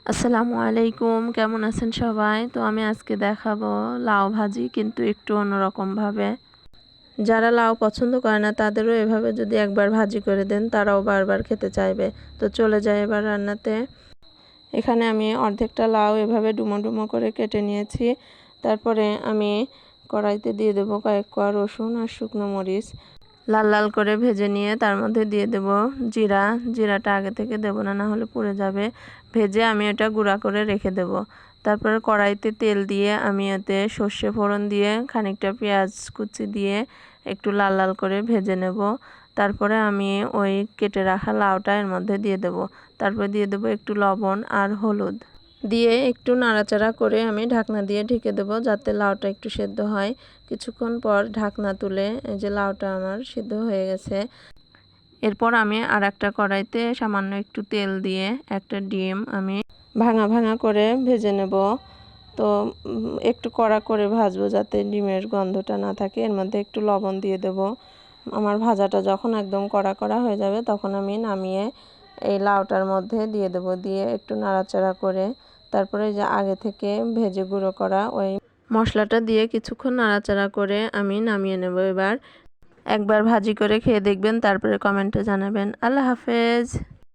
আসসালামু আলাইকুম, কেমন আছেন সবাই? তো আমি আজকে দেখাবো লাউ ভাজি, কিন্তু একটু অন্যরকমভাবে। যারা লাউ পছন্দ করে না তাদেরও এভাবে যদি একবার ভাজি করে দেন তারাও বারবার খেতে চাইবে। তো চলে যায় এবার রান্নাতে। এখানে আমি অর্ধেকটা লাউ এভাবে ডুমো ডুমো করে কেটে নিয়েছি। তারপরে আমি কড়াইতে দিয়ে দেবো কয়েক কোয়া রসুন আর শুকনো মরিচ লাল লাল করে ভেজে নিয়ে তার মধ্যে দিয়ে দেব জিরাটা আগে থেকে দেব না, না হলে পুড়ে যাবে। ভেজে আমি এটা গুঁড়া করে রেখে দেব। তারপরে কড়াইতে তেল দিয়ে আমি এতে সর্ষে ফোড়ন দিয়ে খানিকটা পেঁয়াজ কুচি দিয়ে একটু লাল লাল করে ভেজে নেব। তারপরে আমি ওই কেটে রাখা লাউটা এর মধ্যে দিয়ে দেব। তারপরে দিয়ে দেব একটু লবণ আর হলুদ দিয়ে একটু নাড়াচাড়া করে আমি ঢাকনা দিয়ে ঢেকে দেব, যাতে লাউটা একটু সেদ্ধ হয়। কিছুক্ষণ পর ঢাকনা তুলে এই যে লাউটা আমার সিদ্ধ হয়ে গেছে। এরপর আমি আর একটা কড়াইতে সামান্য একটু তেল দিয়ে একটা ডিম আমি ভাঙা ভাঙা করে ভেজে নেব। তো একটু কড়া করে ভাজবো যাতে ডিমের গন্ধটা না থাকে। এর মধ্যে একটু লবণ দিয়ে দেব। আমার ভাজাটা যখন একদম কড়া কড়া হয়ে যাবে তখন আমি নামিয়ে এই লাউটার মধ্যে দিয়ে দেব, দিয়ে একটু নাড়াচাড়া করে তারপরে যে আগে থেকে ভেজে গুঁড়ো করা ওই মশলাটা দিয়ে কিছুক্ষণ নাড়াচাড়া করে আমি নামিয়ে নেব। এবার একবার ভাজি করে খেয়ে দেখবেন, তারপরে কমেন্টে জানাবেন। আল্লাহ হাফেজ।